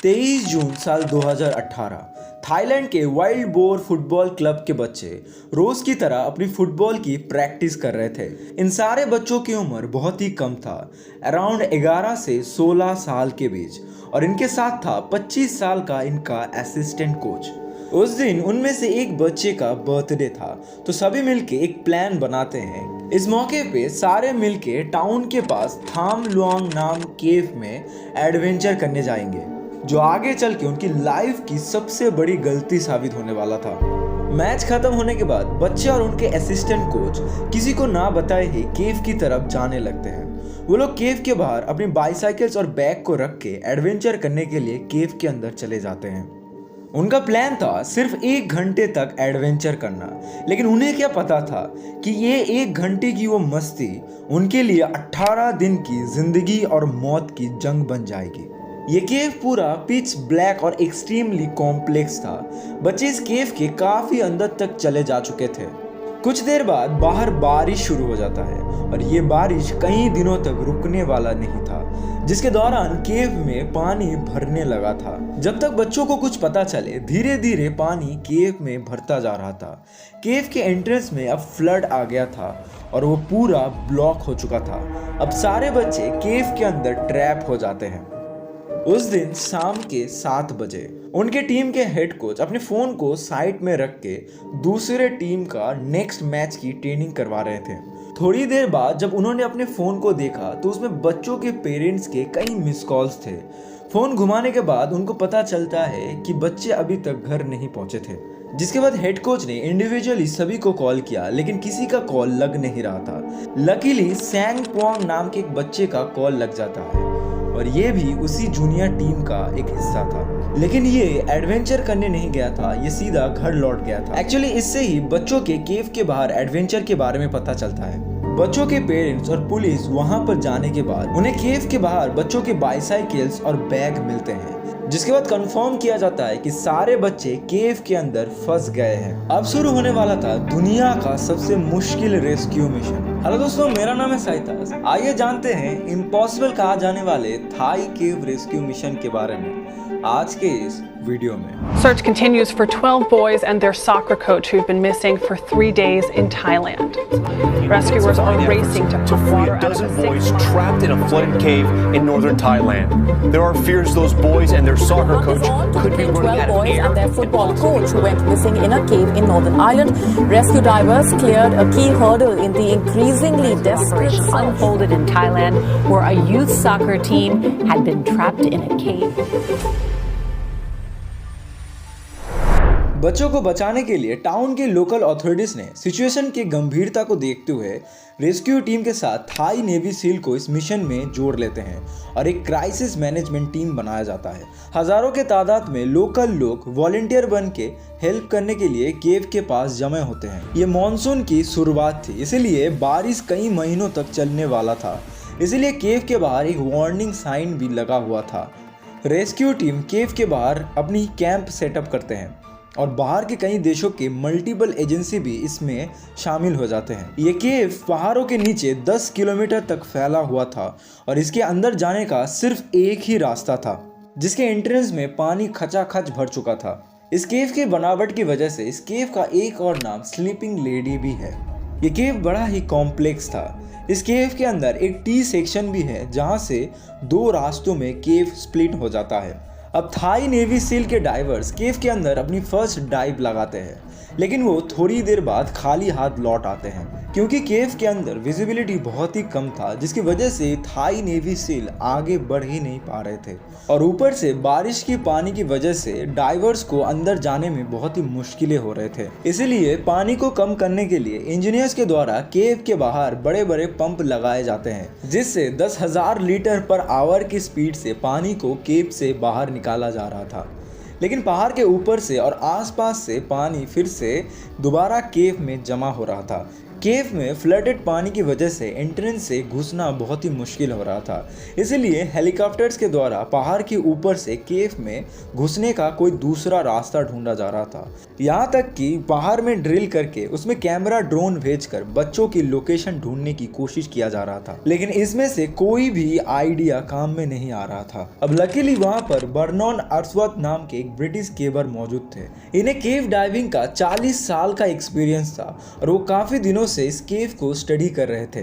23 जून साल 2018 थाईलैंड के wild boar football club के बच्चे रोज की तरह अपनी फुटबॉल की प्रैक्टिस कर रहे थे। इन सारे बच्चों की उम्र बहुत ही कम था, अराउंड 11 से 16 साल के बीच, और इनके साथ था 25 साल का इनका असिस्टेंट कोच। उस दिन उनमें से एक बच्चे का बर्थडे था, तो सभी मिलके एक प्लान बनाते हैं। इस मौके पे सारे मिलके टाउन के पास थाम लुआंग नाम केव में एडवेंचर करने जाएंगे, जो आगे चल के उनकी लाइफ की सबसे बड़ी गलती साबित होने वाला था। मैच खत्म होने के बाद बच्चे और उनके असिस्टेंट कोच किसी को ना बताए ही केव की तरफ जाने लगते हैं। वो लोग केव के बाहर अपनी बाइसाइकिल्स और बैग को रख के एडवेंचर करने के लिए केव के अंदर चले जाते हैं। उनका प्लान था सिर्फ 1 घंटे तक एडवेंचर करना, लेकिन उन्हें क्या पता था कि ये 1 घंटे की वो मस्ती उनके लिए 18 दिन की जिंदगी और मौत की जंग बन जाएगी। ये केव पूरा पिच ब्लैक और एक्सट्रीमली कॉम्प्लेक्स था। बच्चे इस केव के काफी अंदर तक चले जा चुके थे। कुछ देर बाद बाहर बारिश शुरू हो जाता है और ये बारिश कई दिनों तक रुकने वाला नहीं था, जिसके दौरान केव में पानी भरने लगा था। जब तक बच्चों को कुछ पता चले, धीरे धीरे पानी केव में भरता जा रहा था। केव के एंट्रेंस में अब फ्लड आ गया था और वो पूरा ब्लॉक हो चुका था। अब सारे बच्चे केव के अंदर ट्रैप हो जाते हैं। उस दिन शाम के 7 बजे उनके टीम के हेड कोच अपने फ़ोन को साइड में रख के दूसरे टीम का नेक्स्ट मैच की ट्रेनिंग करवा रहे थे। थोड़ी देर बाद जब उन्होंने अपने फ़ोन को देखा तो उसमें बच्चों के पेरेंट्स के कई मिस कॉल्स थे। फ़ोन घुमाने के बाद उनको पता चलता है कि बच्चे अभी तक घर नहीं पहुंचे थे। जिसके बाद हेड कोच ने इंडिविजुअली सभी को कॉल किया, लेकिन किसी का कॉल लग नहीं रहा था। लकीली सैंग पोंग नाम के एक बच्चे का कॉल लग जाता है और ये भी उसी जूनियर टीम का एक हिस्सा था। लेकिन ये एडवेंचर करने नहीं गया था, ये सीधा घर लौट गया था। एक्चुअली इससे ही बच्चों के केव के बाहर एडवेंचर के बारे में पता चलता है। बच्चों के पेरेंट्स और पुलिस वहां पर जाने के बाद उन्हें केव के बाहर बच्चों के बाइसाइकिल्स और बैग मिलते हैं, जिसके बाद कंफर्म किया जाता है कि सारे बच्चे केव के अंदर फंस गए हैं। अब शुरू होने वाला था दुनिया का सबसे मुश्किल रेस्क्यू मिशन। हेलो दोस्तों, मेरा नाम है साइतास। आइए जानते हैं इम्पॉसिबल कहा जाने वाले थाई केव रेस्क्यू मिशन के बारे में आज के इस वीडियो में। Search continues for 12 boys and their soccer coach who've been missing for 3 days in Thailand. Rescuers are racing to pump free water a dozen out of boys trapped in a flooded cave in northern Thailand. There are fears those boys and their soccer coach could be running out of 12 boys air. and their football coach who went missing in a cave in Northern Ireland. Rescue divers cleared a key hurdle in the increasingly desperate search. Unfolded in Thailand, where a youth soccer team had been trapped in a cave. बच्चों को बचाने के लिए town के local authorities ने situation की गंभीरता को देखते हुए रेस्क्यू टीम के साथ थाई नेवी सील को इस मिशन में जोड़ लेते हैं और एक क्राइसिस मैनेजमेंट टीम बनाया जाता है। हजारों के तादाद में लोकल लोग वॉलंटियर बन के हेल्प करने के लिए केव के पास जमा होते हैं। ये मॉनसून की शुरुआत थी, इसीलिए बारिश कई महीनों तक चलने वाला था, इसीलिए केव के बाहर एक वार्निंग साइन भी लगा हुआ था। रेस्क्यू टीम केव के बाहर अपनी कैंप सेटअप करते हैं और बाहर के कई देशों के मल्टीपल एजेंसी भी इसमें शामिल हो जाते हैं। ये केव पहाड़ों के नीचे 10 किलोमीटर तक फैला हुआ था और इसके अंदर जाने का सिर्फ एक ही रास्ता था, जिसके एंट्रेंस में पानी खचाखच भर चुका था। इस केव के बनावट की वजह से इस केव का एक और नाम स्लीपिंग लेडी भी है। ये केव बड़ा ही कॉम्प्लेक्स था। इस केव के अंदर एक टी सेक्शन भी है, जहाँ से 2 रास्तों में केव स्प्लिट हो जाता है। अब थाई नेवी सील के डाइवर्स केव के अंदर अपनी फर्स्ट डाइव लगाते हैं, लेकिन वो थोड़ी देर बाद खाली हाथ लौट आते हैं, क्योंकि केव के अंदर विजिबिलिटी बहुत ही कम था, जिसकी वजह से थाई नेवी सील आगे बढ़ ही नहीं पा रहे थे। और ऊपर से बारिश की पानी की वजह से डाइवर्स को अंदर जाने में बहुत ही मुश्किलें हो रहे थे। इसीलिए पानी को कम करने के लिए इंजीनियर्स के द्वारा केव के बाहर बड़े बड़े पंप लगाए जाते हैं, जिससे 10,000 लीटर पर आवर की स्पीड से पानी को केव से बाहर निकाला जा रहा था। लेकिन पहाड़ के ऊपर से और आसपास से पानी फिर से दोबारा केव में जमा हो रहा था। केव में फ्लडेड पानी की वजह से एंट्रेंस से घुसना बहुत ही मुश्किल हो रहा था, इसलिए हेलीकॉप्टर्स के द्वारा पहाड़ के ऊपर से केव में घुसने का कोई दूसरा रास्ता ढूंढा जा रहा था। यहाँ तक कि पहाड़ में ड्रिल करके उसमें कैमरा ड्रोन भेजकर बच्चों की लोकेशन ढूंढने की कोशिश किया जा रहा था, लेकिन इसमें से कोई भी आइडिया काम में नहीं आ रहा था। अब लकीली वहाँ पर बर्नॉन अर्सवर्थ नाम के एक ब्रिटिश केवर मौजूद थे। इन्हें केव डाइविंग का 40 साल का एक्सपीरियंस था और वो काफी दिनों से इस केव को स्टडी कर रहे थे।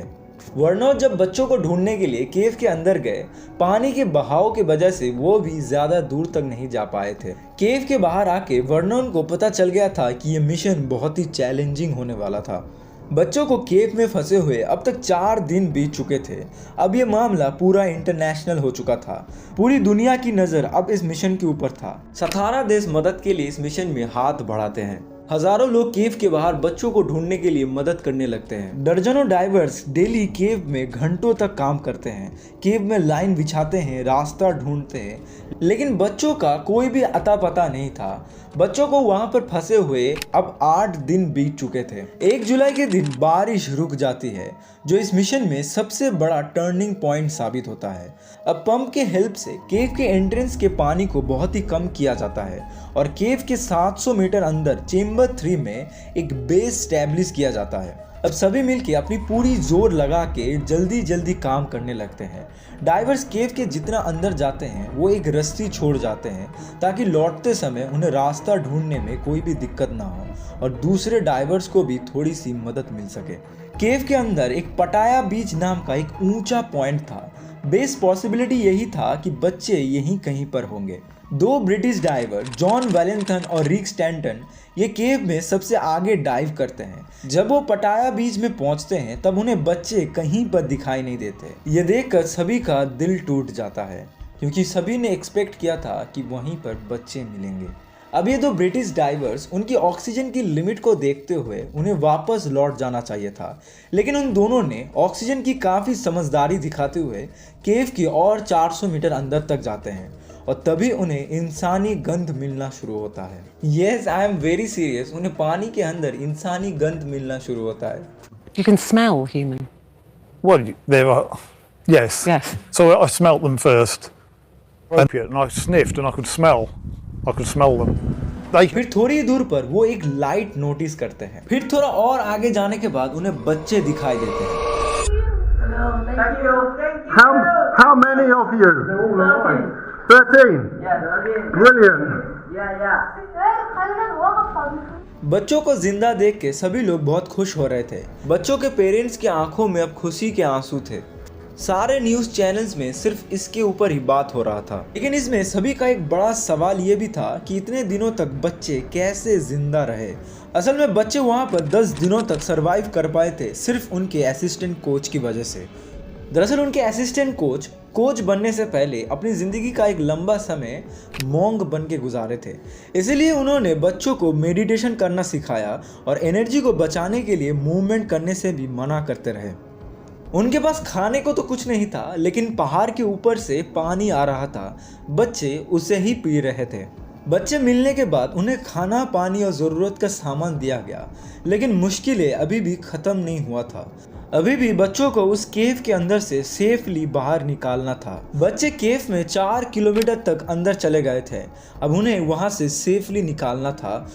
वर्नोन जब बच्चों को ढूंढने के लिए केव के अंदर गए, पानी के बहाव की वजह से वो भी ज्यादा दूर तक नहीं जा पाए थे। केव के बाहर आके वर्नोन को पता चल गया था कि ये मिशन बहुत ही चैलेंजिंग होने वाला था। बच्चों को केव में फंसे हुए अब तक 4 दिन बीत चुके थे। अब ये मामला पूरा इंटरनेशनल हो चुका था। पूरी दुनिया की नज़र अब इस मिशन के ऊपर था। 17 देश मदद के लिए इस मिशन में हाथ बढ़ाते हैं। हजारों लोग केव के बाहर बच्चों को ढूंढने के लिए मदद करने लगते हैं। दर्जनों डाइवर्स डेली केव में घंटों तक काम करते हैं, केव में लाइन बिछाते हैं, रास्ता ढूंढते हैं, लेकिन बच्चों का कोई भी अता पता नहीं था। बच्चों को वहां पर फंसे हुए अब 8 दिन बीत चुके थे। 1 जुलाई के दिन बारिश रुक जाती है, जो इस मिशन में सबसे बड़ा टर्निंग पॉइंट साबित होता है। अब पंप के हेल्प से केव के एंट्रेंस के पानी को बहुत ही कम किया जाता है और केव के 700 मीटर अंदर चेंबर 3 में एक बेस स्टैब्लिश किया जाता है। अब सभी मिलके अपनी पूरी जोर लगा के जल्दी जल्दी काम करने लगते हैं। डाइवर्स केव के जितना अंदर जाते हैं वो एक रस्सी छोड़ जाते हैं ताकि लौटते समय उन्हें रास्ता ढूंढने में कोई भी दिक्कत ना हो और दूसरे डाइवर्स को भी थोड़ी सी मदद मिल सके। केव के अंदर एक पटाया बीच नाम का एक ऊंचा पॉइंट था। बेस्ट पॉसिबिलिटी यही था कि बच्चे यहीं कहीं पर होंगे। 2 ब्रिटिश डाइवर जॉन वेलिंगटन और रिक स्टैंटन ये केव में सबसे आगे डाइव करते हैं। जब वो पटाया बीच में पहुंचते हैं तब उन्हें बच्चे कहीं पर दिखाई नहीं देते। ये देखकर सभी का दिल टूट जाता है क्योंकि सभी ने एक्सपेक्ट किया था कि वहीं पर बच्चे मिलेंगे। अब ये 2 ब्रिटिश डाइवर्स उनकी ऑक्सीजन की लिमिट को देखते हुए उन्हें वापस लौट जाना चाहिए था, लेकिन उन दोनों ने ऑक्सीजन की काफ़ी समझदारी दिखाते हुए केव की और 400 मीटर अंदर तक जाते हैं और तभी उन्हें इंसानी गंध मिलना शुरू होता है। Yes, I am very serious. उन्हें पानी के अंदर इंसानी गंध मिलना शुरू होता है। You can smell human. Well, they were, yes. Yes. So I smelt them first, and I sniffed, and I could smell them. फिर थोड़ी दूर पर वो एक लाइट नोटिस करते हैं। फिर थोड़ा और आगे जाने के बाद उन्हें बच्चे दिखाई देते हैं। How many of you? 13. Brilliant. बच्चों को जिंदा देख के सभी लोग बहुत खुश हो रहे थे। बच्चों के पेरेंट्स की आंखों में अब खुशी के आंसू थे। सारे न्यूज़ चैनल्स में सिर्फ इसके ऊपर ही बात हो रहा था, लेकिन इसमें सभी का एक बड़ा सवाल ये भी था कि इतने दिनों तक बच्चे कैसे जिंदा रहे। असल में बच्चे वहाँ पर 10 दिनों तक सरवाइव कर पाए थे सिर्फ उनके असिस्टेंट कोच की वजह से। दरअसल उनके असिस्टेंट कोच बनने से पहले अपनी ज़िंदगी का एक लंबा समय मोंग बन के गुजारे थे, इसीलिए उन्होंने बच्चों को मेडिटेशन करना सिखाया और एनर्जी को बचाने के लिए मूवमेंट करने से भी मना करते रहे। उनके पास खाने को तो कुछ नहीं था, लेकिन पहाड़ के ऊपर से पानी आ रहा था। बच्चे उसे ही पी रहे थे। बच्चे मिलने के बाद उन्हें खाना, पानी और ज़रूरत का सामान दिया गया, लेकिन मुश्किलें अभी भी ख़त्म नहीं हुआ था। अभी भी बच्चों को उस केव के अंदर से सेफली बाहर निकालना था। बच्चे केव में 4 किलोमीटर तक अंदर चले गए थे। अब उन्हें वहाँ से सेफली निकालना था।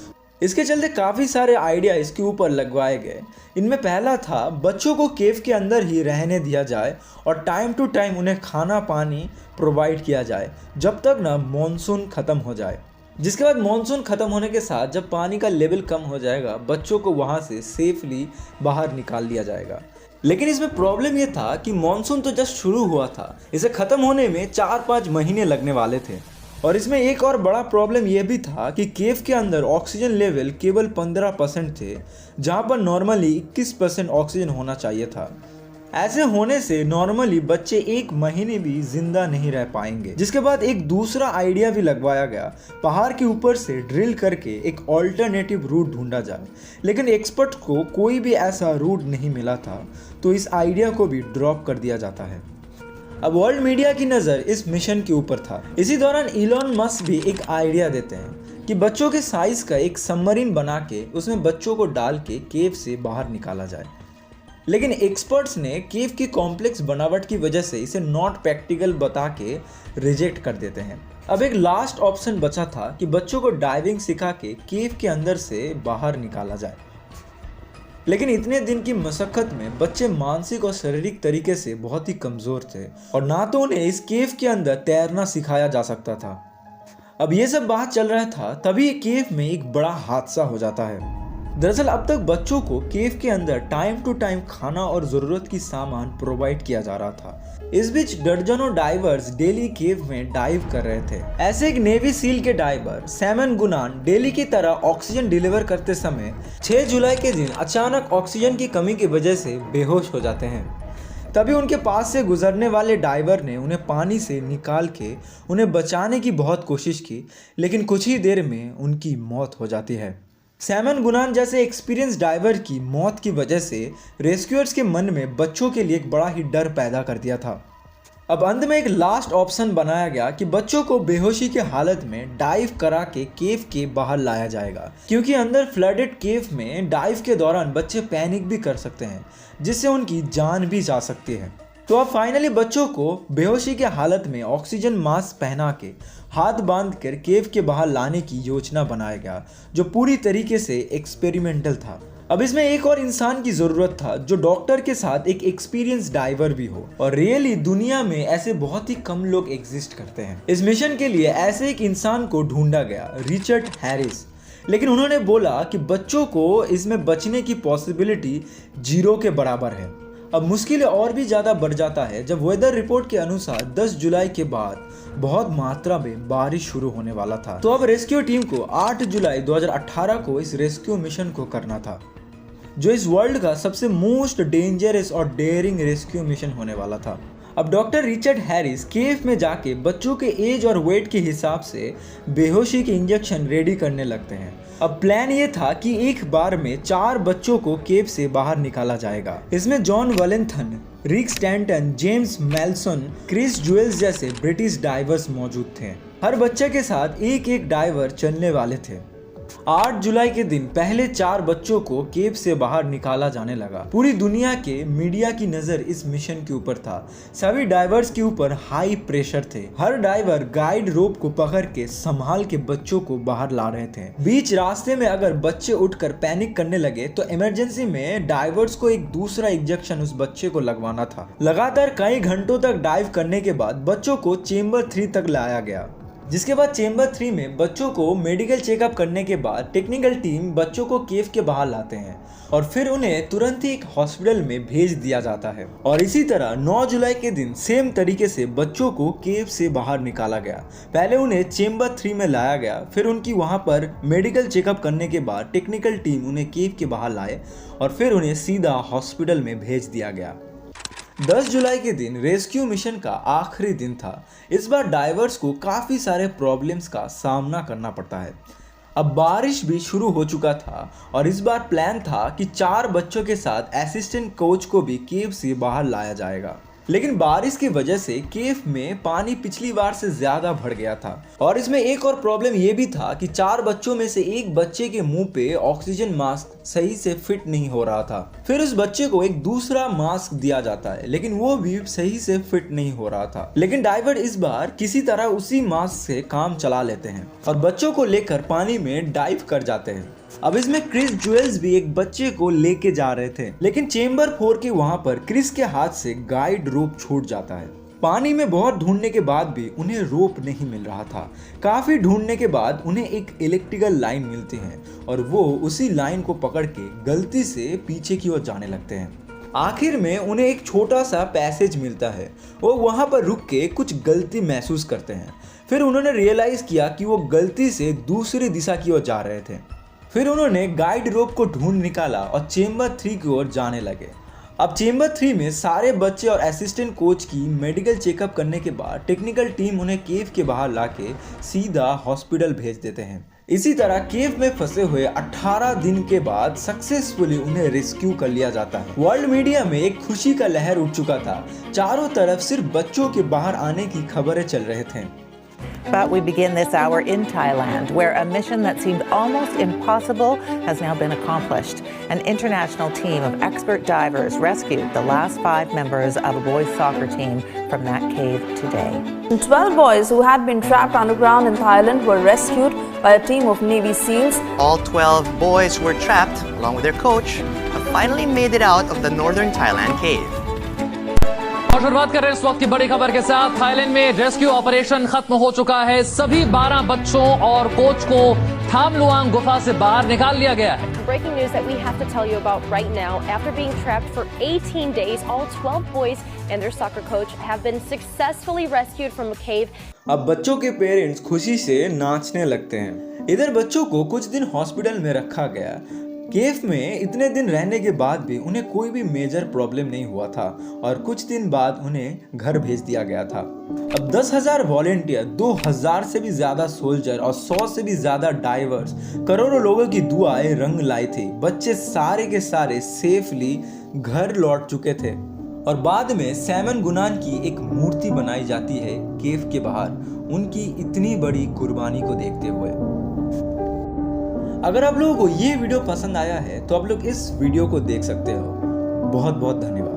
इसके चलते काफ़ी सारे आइडिया इसके ऊपर लगवाए गए। इनमें पहला था बच्चों को केव के अंदर ही रहने दिया जाए और टाइम टू टाइम उन्हें खाना पानी प्रोवाइड किया जाए जब तक ना मॉनसून ख़त्म हो जाए। जिसके बाद मॉनसून ख़त्म होने के साथ जब पानी का लेवल कम हो जाएगा, बच्चों को वहाँ से सेफली बाहर निकाल दिया जाएगा। लेकिन इसमें प्रॉब्लम ये था कि मॉनसून तो जस्ट शुरू हुआ था, इसे ख़त्म होने में 4-5 महीने लगने वाले थे। और इसमें एक और बड़ा प्रॉब्लम यह भी था कि केव के अंदर ऑक्सीजन लेवल केवल 15% थे, जहां पर नॉर्मली 21% ऑक्सीजन होना चाहिए था। ऐसे होने से नॉर्मली बच्चे 1 महीने भी जिंदा नहीं रह पाएंगे। जिसके बाद एक दूसरा आइडिया भी लगवाया गया, पहाड़ के ऊपर से ड्रिल करके एक ऑल्टरनेटिव रूट ढूंढा जाए, लेकिन एक्सपर्ट को कोई भी ऐसा रूट नहीं मिला था, तो इस आइडिया को भी ड्रॉप कर दिया जाता है। अब वर्ल्ड मीडिया की नज़र इस मिशन के ऊपर था। इसी दौरान इलॉन मस्क भी एक आइडिया देते हैं कि बच्चों के साइज का एक सबमरीन बना के उसमें बच्चों को डाल के केव से बाहर निकाला जाए। लेकिन एक्सपर्ट्स ने केव की कॉम्प्लेक्स बनावट की वजह से इसे नॉट प्रैक्टिकल बता के रिजेक्ट कर देते हैं। अब एक लास्ट ऑप्शन बचा था कि बच्चों को डाइविंग सिखा के केव के अंदर से बाहर निकाला जाए, लेकिन इतने दिन की मशक्कत में बच्चे मानसिक और शारीरिक तरीके से बहुत ही कमज़ोर थे और ना तो उन्हें इस केव के अंदर तैरना सिखाया जा सकता था। अब ये सब बात चल रहा था, तभी केव में एक बड़ा हादसा हो जाता है। दरअसल अब तक बच्चों को केव के अंदर टाइम टू टाइम खाना और ज़रूरत की सामान प्रोवाइड किया जा रहा था। इस बीच दर्जनों डाइवर्स डेली केव में डाइव कर रहे थे। ऐसे एक नेवी सील के डाइवर सैमन गुनान डेली की तरह ऑक्सीजन डिलीवर करते समय 6 जुलाई के दिन अचानक ऑक्सीजन की कमी की वजह से बेहोश हो जाते हैं। तभी उनके पास से गुजरने वाले डाइवर ने उन्हें पानी से निकाल के उन्हें बचाने की बहुत कोशिश की, लेकिन कुछ ही देर में उनकी मौत हो जाती है। सैमन गुनान जैसे एक्सपीरियंस डाइवर की मौत की वजह से रेस्क्यूअर्स के मन में बच्चों के लिए एक बड़ा ही डर पैदा कर दिया था। अब अंत में एक लास्ट ऑप्शन बनाया गया कि बच्चों को बेहोशी की हालत में डाइव करा के केव के बाहर लाया जाएगा, क्योंकि अंदर फ्लडेड केव में डाइव के दौरान बच्चे पैनिक भी कर सकते हैं, जिससे उनकी जान भी जा सकती है। तो अब फाइनली बच्चों को बेहोशी की हालत में ऑक्सीजन मास्क पहना के हाथ बांध कर केव के बाहर लाने की योजना बनाया गया, जो पूरी तरीके से एक्सपेरिमेंटल था। अब इसमें एक और इंसान की जरूरत था जो डॉक्टर के साथ एक एक्सपीरियंस डाइवर भी हो, और रियली दुनिया में ऐसे बहुत ही कम लोग एग्जिस्ट करते हैं। इस मिशन के लिए ऐसे एक इंसान को ढूंढा गया, रिचर्ड हैरिस, लेकिन उन्होंने बोला कि बच्चों को इसमें बचने की पॉसिबिलिटी 0 के बराबर है। अब मुश्किल और भी ज़्यादा बढ़ जाता है जब वेदर रिपोर्ट के अनुसार 10 जुलाई के बाद बहुत मात्रा में बारिश शुरू होने वाला था। तो अब रेस्क्यू टीम को 8 जुलाई 2018 को इस रेस्क्यू मिशन को करना था, जो इस वर्ल्ड का सबसे मोस्ट डेंजरस और डेयरिंग रेस्क्यू मिशन होने वाला था। अब डॉक्टर रिचर्ड हैरिस केव में जाके बच्चों के एज और वेट के हिसाब से बेहोशी के इंजेक्शन रेडी करने लगते हैं। अब प्लान ये था कि एक बार में 4 बच्चों को केव से बाहर निकाला जाएगा। इसमें जॉन वॉलेंथन, रिक स्टैंटन, जेम्स मेल्सन, क्रिस जुएल्स जैसे ब्रिटिश डाइवर्स मौजूद थे। हर बच्चे के साथ एक एक डाइवर चलने वाले थे। 8 जुलाई के दिन पहले 4 बच्चों को केव से बाहर निकाला जाने लगा। पूरी दुनिया के मीडिया की नजर इस मिशन के ऊपर था। सभी डाइवर्स के ऊपर हाई प्रेशर थे। हर डाइवर गाइड रोप को पकड़ के संभाल के बच्चों को बाहर ला रहे थे। बीच रास्ते में अगर बच्चे उठकर पैनिक करने लगे तो इमरजेंसी में डाइवर्स को एक दूसरा इंजेक्शन उस बच्चे को लगवाना था। लगातार कई घंटों तक डाइव करने के बाद बच्चों को चेंबर 3 तक लाया गया, जिसके बाद चेंबर 3 में बच्चों को मेडिकल चेकअप करने के बाद टेक्निकल टीम बच्चों को केव के बाहर लाते हैं और फिर उन्हें तुरंत ही एक हॉस्पिटल में भेज दिया जाता है। और इसी तरह 9 जुलाई के दिन सेम तरीके से बच्चों को केव से बाहर निकाला गया। पहले उन्हें चेंबर 3 में लाया गया, फिर उनकी वहां पर मेडिकल चेकअप करने के बाद टेक्निकल टीम उन्हें केव के बाहर लाए और फिर उन्हें सीधा हॉस्पिटल में भेज दिया गया। 10 जुलाई के दिन रेस्क्यू मिशन का आखिरी दिन था। इस बार डाइवर्स को काफ़ी सारे प्रॉब्लम्स का सामना करना पड़ता है। अब बारिश भी शुरू हो चुका था और इस बार प्लान था कि 4 बच्चों के साथ असिस्टेंट कोच को भी केव से बाहर लाया जाएगा, लेकिन बारिश की वजह से केव में पानी पिछली बार से ज्यादा बढ़ गया था। और इसमें एक और प्रॉब्लम ये भी था कि 4 बच्चों में से एक बच्चे के मुंह पे ऑक्सीजन मास्क सही से फिट नहीं हो रहा था। फिर उस बच्चे को एक दूसरा मास्क दिया जाता है, लेकिन वो भी सही से फिट नहीं हो रहा था। लेकिन डाइवर इस बार किसी तरह उसी मास्क से काम चला लेते हैं और बच्चों को लेकर पानी में डाइव कर जाते हैं। अब इसमें क्रिस जुएल्स भी एक बच्चे को लेके जा रहे थे, लेकिन चेंबर 4 के वहां पर क्रिस के हाथ से गाइड रोप छूट जाता है। पानी में बहुत ढूंढने के बाद भी उन्हें रोप नहीं मिल रहा था। काफी ढूंढने के बाद उन्हें एक इलेक्ट्रिकल लाइन मिलती है और वो उसी लाइन को पकड़ के गलती से पीछे की ओर जाने लगते हैं। आखिर में उन्हें एक छोटा सा पैसेज मिलता है। वो वहां पर रुक के कुछ गलती महसूस करते हैं। फिर उन्होंने रियलाइज किया कि वो गलती से दूसरी दिशा की ओर जा रहे थे। फिर उन्होंने गाइड रोप को ढूंढ निकाला और चेंबर 3 की ओर जाने लगे। अब चेंबर 3 में सारे बच्चे और असिस्टेंट कोच की मेडिकल चेकअप करने के बाद टेक्निकल टीम उन्हें केव के बाहर लाके सीधा हॉस्पिटल भेज देते हैं। इसी तरह केव में फंसे हुए 18 दिन के बाद सक्सेसफुली उन्हें रेस्क्यू कर लिया जाता है। वर्ल्ड मीडिया में एक खुशी का लहर उठ चुका था। चारों तरफ सिर्फ बच्चों के बाहर आने की खबरें चल रहे थे। But we begin this hour in Thailand, where a mission that seemed almost impossible has now been accomplished. An international team of expert divers rescued the last 5 members of a boys' soccer team from that cave today. 12 boys who had been trapped underground in Thailand were rescued by a team of Navy SEALs. All 12 boys who were trapped, along with their coach, have finally made it out of the northern Thailand cave. और शुरुआत कर रहे हैं इस वक्त की बड़ी खबर के साथ। थाईलैंड में रेस्क्यू ऑपरेशन खत्म हो चुका है। सभी 12 बच्चों और कोच को थाम लुआंग गुफा से बाहर निकाल लिया गया है। Breaking news that we have to tell you about right now. After being trapped for 18 days, all 12 boys and their soccer coach have been successfully rescued from a cave. अब बच्चों के पेरेंट्स खुशी से नाचने लगते हैं। इधर बच्चों को कुछ दिन हॉस्पिटल में रखा गया। केव में इतने दिन रहने के बाद भी उन्हें कोई भी मेजर प्रॉब्लम नहीं हुआ था और कुछ दिन बाद उन्हें घर भेज दिया गया था। अब 10,000 वॉलेंटियर, 2,000 से भी ज्यादा सोल्जर और 100 से भी ज्यादा डाइवर्स, करोड़ों लोगों की दुआएं रंग लाई थी। बच्चे सारे के सारे सेफली घर लौट चुके थे और बाद में सैमन गुनान की एक मूर्ति बनाई जाती है केव के बाहर, उनकी इतनी बड़ी कुर्बानी को देखते हुए। अगर आप लोगों को ये वीडियो पसंद आया है तो आप लोग इस वीडियो को देख सकते हो। बहुत बहुत धन्यवाद।